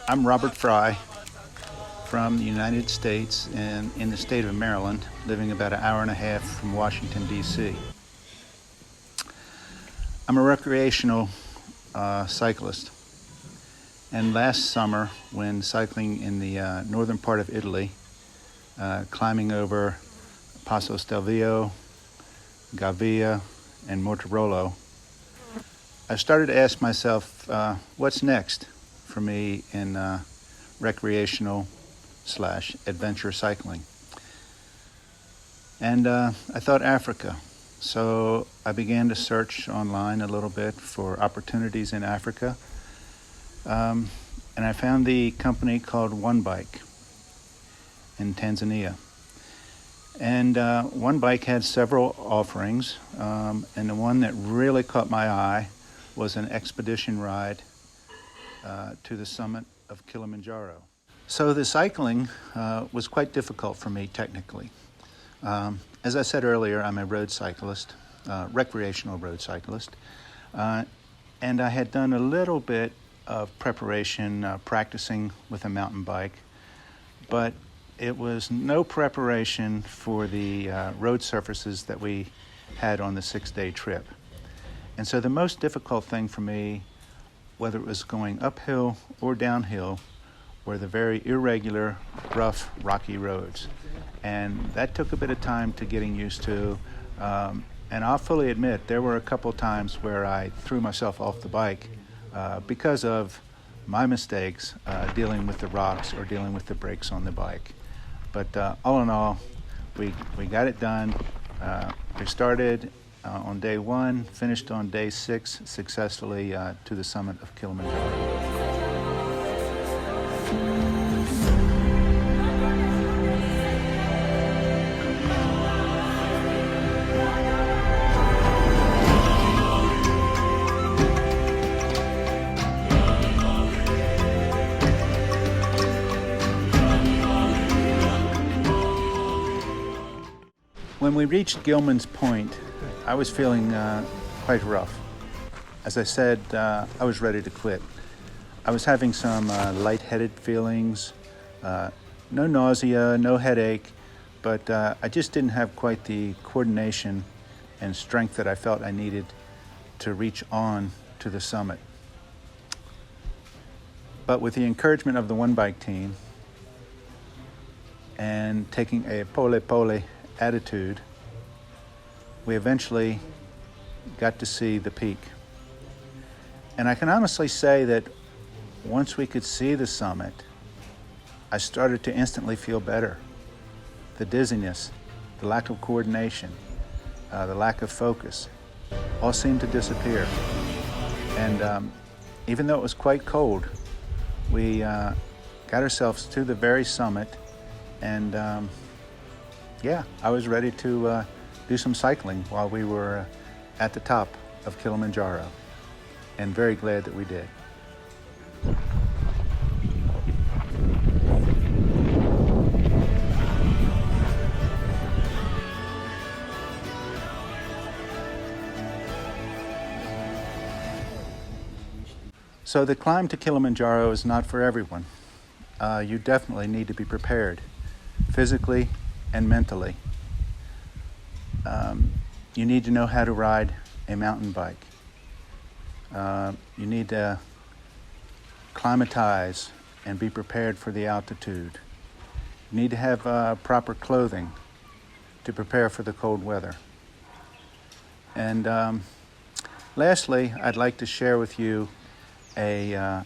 I'm Robert Fry from the United States and in the state of Maryland, living about an hour and a half from Washington, D.C. I'm a recreational cyclist. And last summer, when cycling in the northern part of Italy, climbing over Passo Stelvio, Gavia, and Mortirolo, I started to ask myself, what's next for me in recreational / adventure cycling? And I thought Africa. So I began to search online a little bit for opportunities in Africa. And I found the company called One Bike in Tanzania. And One Bike had several offerings, and the one that really caught my eye was an expedition ride to the summit of Kilimanjaro. So the cycling was quite difficult for me technically. As I said earlier, I'm a road cyclist, recreational road cyclist, and I had done a little bit of preparation, practicing with a mountain bike, but it was no preparation for the road surfaces that we had on the 6-day trip. And so the most difficult thing for me, whether it was going uphill or downhill, were the very irregular, rough, rocky roads. And that took a bit of time to getting used to. And I'll fully admit, there were a couple times where I threw myself off the bike because of my mistakes dealing with the rocks or dealing with the brakes on the bike. But all in all, we got it done. We started on day 1, finished on day 6 successfully to the summit of Kilimanjaro. When we reached Gilman's Point, I was feeling quite rough. As I said, I was ready to quit. I was having some lightheaded feelings, no nausea, no headache, but I just didn't have quite the coordination and strength that I felt I needed to reach on to the summit. But with the encouragement of the One Bike team and taking a pole attitude, we eventually got to see the peak. And I can honestly say that once we could see the summit, I started to instantly feel better. The dizziness, the lack of coordination, the lack of focus, all seemed to disappear. And even though it was quite cold, we got ourselves to the very summit, and yeah, I was ready to do some cycling while we were at the top of Kilimanjaro, and very glad that we did. So the climb to Kilimanjaro is not for everyone. You definitely need to be prepared, physically and mentally. You need to know how to ride a mountain bike. You need to climatize and be prepared for the altitude. You need to have proper clothing to prepare for the cold weather. And lastly, I'd like to share with you a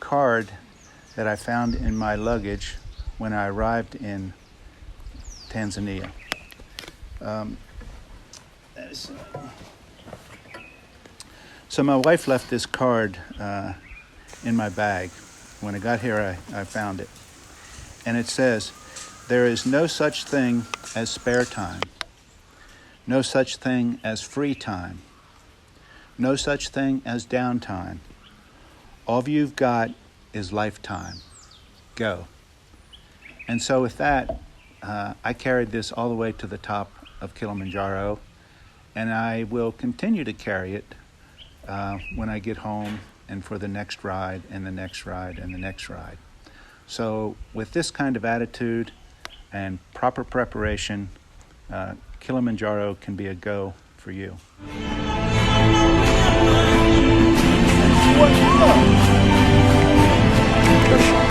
card that I found in my luggage when I arrived in Tanzania. So my wife left this card in my bag. When I got here, I found it. And it says, "There is no such thing as spare time, no such thing as free time, no such thing as downtime. All you've got is lifetime. Go." And so with that, I carried this all the way to the top of Kilimanjaro, and I will continue to carry it when I get home and for the next ride and the next ride and the next ride. So with this kind of attitude and proper preparation, Kilimanjaro can be a go for you. What?